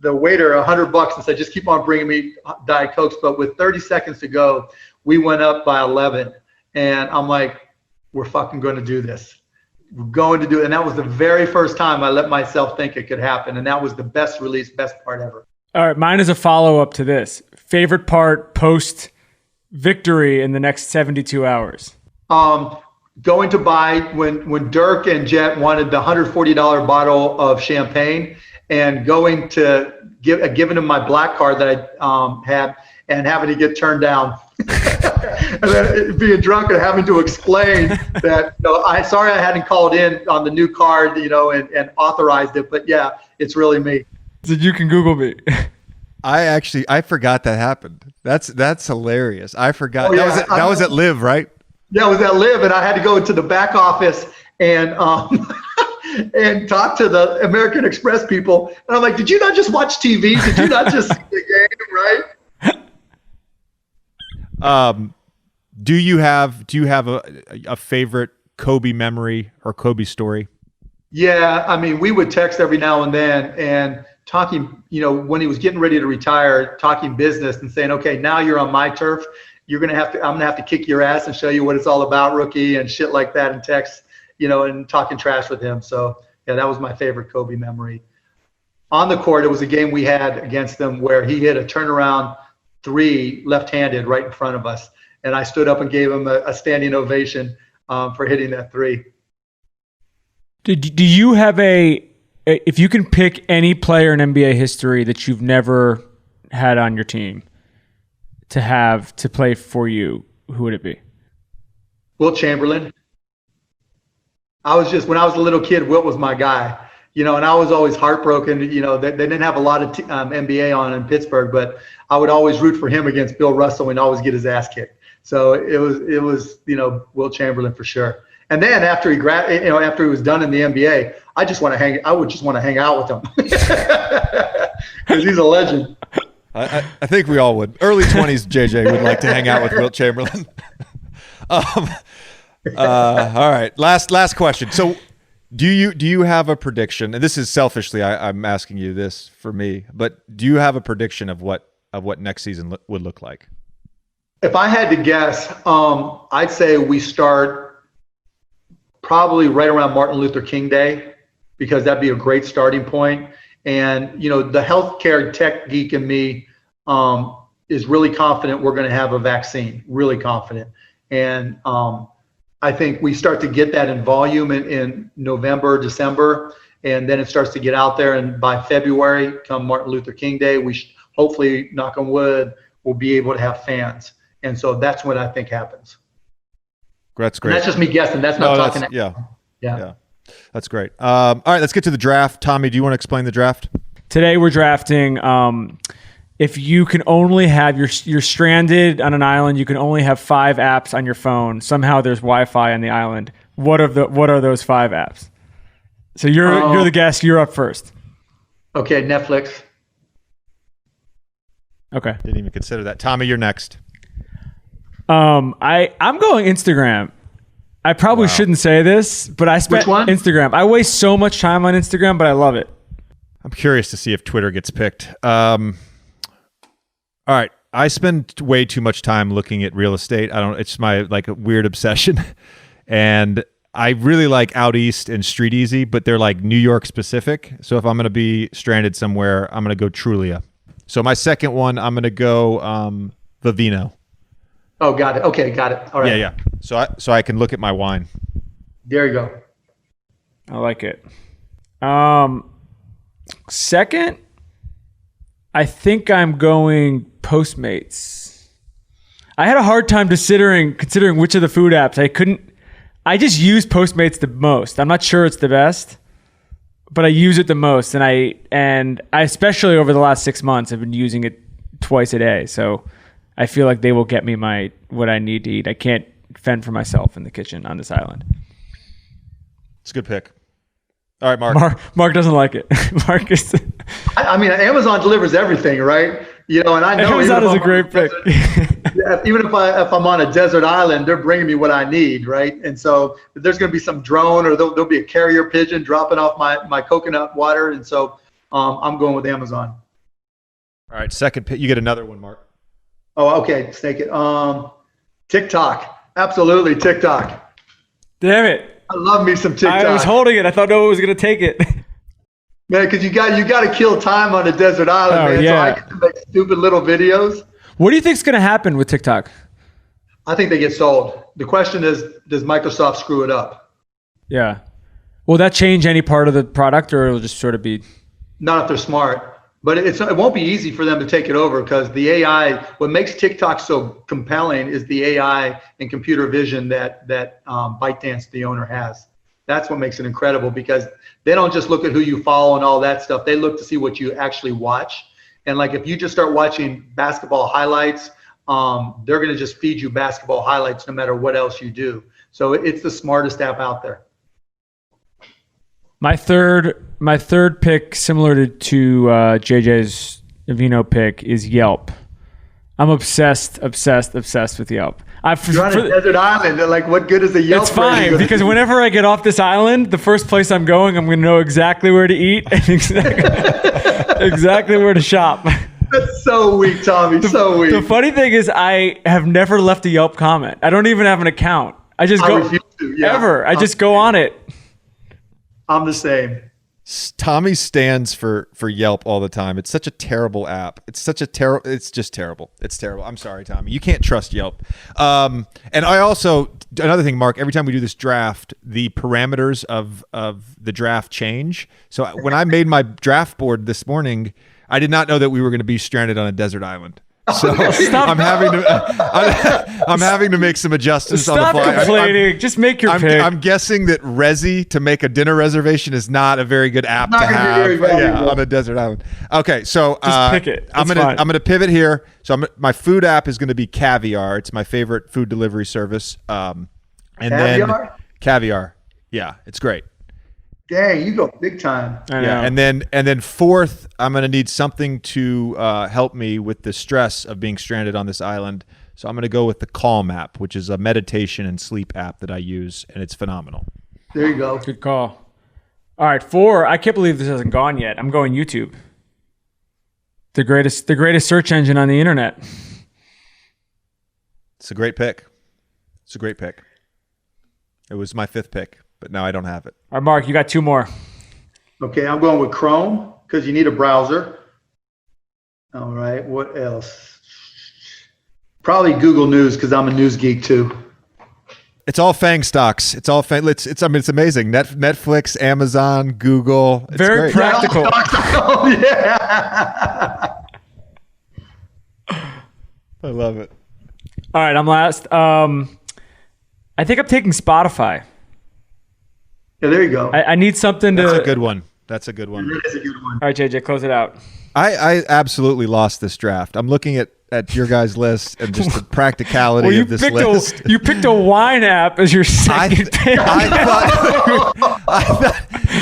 waiter $100 and said, just keep on bringing me Diet Cokes. But with 30 seconds to go, we went up by 11, and I'm like, we're fucking going to do this. We're going to do it. And that was the very first time I let myself think it could happen. And that was the best release, best part ever. All right, mine is a follow-up to this. Favorite part post-victory in the next 72 hours? Going to buy, when Dirk and Jet wanted the $140 bottle of champagne, and going to giving him my black card that I had, and having to get turned down. And then being drunk and having to explain that, sorry I hadn't called in on the new card, and authorized it, but yeah, it's really me. So you can Google me. I forgot that happened. That's hilarious. I forgot. Oh, yeah. That was at Live, right? Yeah, it was at Live, and I had to go to the back office and and talk to the American Express people. And I'm like, did you not just watch TV? Did you not just see the game, right? Do you have a favorite Kobe memory or Kobe story? Yeah, I mean, we would text every now and then and talking, when he was getting ready to retire, talking business and saying, okay, now you're on my turf. I'm going to have to kick your ass and show you what it's all about, rookie, and shit like that, and text, and talking trash with him. So yeah, that was my favorite Kobe memory. On the court, it was a game we had against them where he hit a turnaround three left-handed right in front of us. And I stood up and gave him a standing ovation for hitting that three. Do you have if you can pick any player in NBA history that you've never had on your team to have to play for you, who would it be? Wilt Chamberlain. When I was a little kid, Wilt was my guy, and I was always heartbroken. They didn't have a lot of NBA on in Pittsburgh, but I would always root for him against Bill Russell and always get his ass kicked. So it was Wilt Chamberlain for sure. And then after he after he was done in the NBA, I would just want to hang out with him because he's a legend. I think we all would. Early 20s JJ would like to hang out with Wilt Chamberlain. All right, last question. So do you have a prediction? And this is selfishly I'm asking you this for me, but do you have a prediction of what next season would look like? If I had to guess, I'd say we start probably right around Martin Luther King Day, because that'd be a great starting point. And, the healthcare tech geek in me is really confident we're going to have a vaccine, really confident. And I think we start to get that in volume in November, December, and then it starts to get out there. And by February, come Martin Luther King Day, we hopefully, knock on wood, we'll be able to have fans. And so that's what I think happens. That's great. And that's just me guessing. That's not talking. Yeah. That's great. All right, let's get to the draft. Tommy, do you want to explain the draft? Today we're drafting. If you can only have you're stranded on an island, you can only have 5 apps on your phone. Somehow there's Wi-Fi on the island. What are those 5 apps? So you're the guest. You're up first. Okay, Netflix. Okay. Didn't even consider that. Tommy, you're next. I'm going Instagram. I probably shouldn't say this, but I spent Instagram. I waste so much time on Instagram, but I love it. I'm curious to see if Twitter gets picked. All right. I spend way too much time looking at real estate. It's my a weird obsession. And I really like Out East and Street Easy, but they're New York specific. So if I'm going to be stranded somewhere, I'm going to go Trulia. So my second one, I'm going to go Vivino. Oh, got it. Okay, got it. All right. Yeah. So I can look at my wine. There you go. I like it. Second, I think I'm going Postmates. I had a hard time considering which of the food apps. I just use Postmates the most. I'm not sure it's the best, but I use it the most. And I especially over the last 6 months, I've been using it twice a day. So I feel like they will get me what I need to eat. I can't fend for myself in the kitchen on this island. It's a good pick. All right, Mark. Mark doesn't like it. Mark is. I mean, Amazon delivers everything, right? You know, and I know Amazon is a great pick. Even if I'm on a desert island, they're bringing me what I need, right? And so there's going to be some drone, or there'll be a carrier pigeon dropping off my coconut water, and so I'm going with Amazon. All right, second pick. You get another one, Mark. Oh, okay. Snake it. TikTok. Absolutely, TikTok. Damn it. I love me some TikTok. I was holding it. I thought Noah was going to take it. Man, because you got to kill time on a desert island, man. Yeah. So I get to make stupid little videos. What do you think is going to happen with TikTok? I think they get sold. The question is, does Microsoft screw it up? Yeah. Will that change any part of the product, or it'll just sort of be? Not if they're smart. But it won't be easy for them to take it over, because the AI, what makes TikTok so compelling is the AI and computer vision that ByteDance, the owner, has. That's what makes it incredible, because they don't just look at who you follow and all that stuff. They look to see what you actually watch. And like, if you just start watching basketball highlights, they're going to just feed you basketball highlights no matter what else you do. So it's the smartest app out there. My third pick, similar to JJ's Vino pick, is Yelp. I'm obsessed with Yelp. You're on a desert island. Like, what good is a Yelp? It's fine, because whenever I get off this island, the first place I'm going, I'm going to know exactly where to eat and exactly where to shop. That's so weak, Tommy. So weak. The funny thing is, I have never left a Yelp comment. I don't even have an account. I refuse to, yeah. Ever. I just go on it. I'm the same. Tommy stands for Yelp all the time. It's such a terrible app. It's just terrible. It's terrible. I'm sorry, Tommy. You can't trust Yelp. And I also, another thing, Mark, every time we do this draft, the parameters of the draft change. So when I made my draft board this morning, I did not know that we were going to be stranded on a desert island. So I'm having to make some adjustments on the fly. Stop complaining. Just make your pick. I'm guessing that Rezi, to make a dinner reservation, is not a very good app to have on a desert island. Okay, so just pick it. I'm gonna pivot here. So my food app is going to be Caviar. It's my favorite food delivery service. And Caviar? then Caviar. Yeah, it's great. Dang, you go big time. Yeah, and then fourth, I'm going to need something to help me with the stress of being stranded on this island. So I'm going to go with the Calm app, which is a meditation and sleep app that I use, and it's phenomenal. There you go. Good call. All right, 4. I can't believe this hasn't gone yet. I'm going YouTube. The greatest search engine on the internet. It's a great pick. It was my 5th pick, but now I don't have it. All right, Mark, you got 2 more. Okay, I'm going with Chrome, because you need a browser. All right, what else? Probably Google News, because I'm a news geek too. It's all FANG stocks. It's all FANG. It's amazing. Netflix, Amazon, Google. It's very great. practical. Yeah. I love it. All right, I'm last. I think I'm taking Spotify. Yeah, there you go. I need something to. That's a good one. That is a good one. All right, JJ, close it out. I absolutely lost this draft. I'm looking at your guys' list and just the practicality of this list. You picked a wine app as your second pick.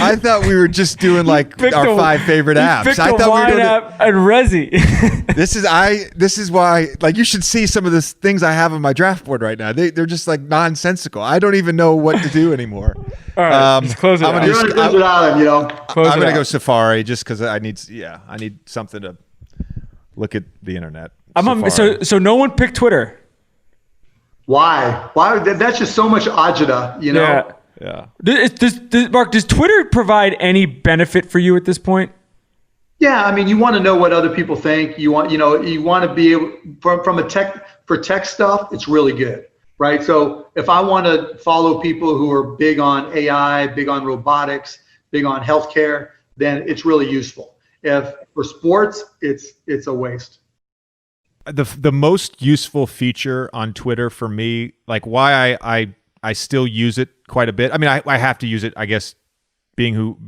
I thought we were just doing like our 5 favorite apps. I thought wine app and Rezi. This is why, like, you should see some of the things I have on my draft board right now. They're just like nonsensical. I don't even know what to do anymore. All right, just close it out. You're on a desert island, you know. I'm gonna go Safari just because I need something to look at the internet. So no one picked Twitter. Why? That's just so much agita, you know. Yeah. Mark, does Twitter provide any benefit for you at this point? Yeah, I mean, you want to know what other people think. You want to be able, from tech stuff, it's really good, right? So if I want to follow people who are big on AI, big on robotics, big on healthcare, then it's really useful. If for sports, it's a waste. The most useful feature on Twitter for me, like why I still use it quite a bit. I mean, I have to use it, I guess, being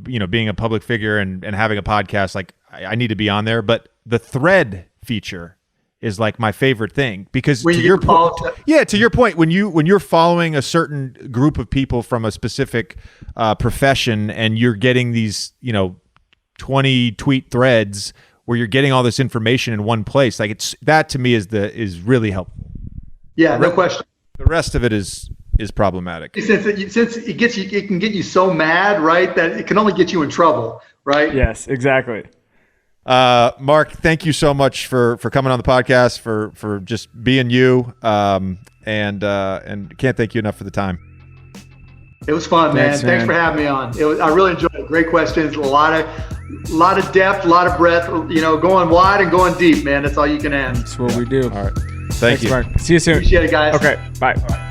a public figure and having a podcast, like I need to be on there. But the thread feature is like my favorite thing, because to your point, when you're following a certain group of people from a specific profession and you're getting these 20 tweet threads where you're getting all this information in one place, like that to me is really helpful. Yeah, no question. The rest of it is problematic. Since it can get you so mad, right, that it can only get you in trouble, right? Yes, exactly. Mark, thank you so much for coming on the podcast, for just being you, and can't thank you enough for the time. It was fun, man. Thanks for having me on. I really enjoyed it. Great questions, a lot of depth, a lot of breadth. Going wide and going deep, man. That's all you can ask. That's what we do. All right, thanks, Mark. See you soon. Appreciate it, guys. Okay, bye.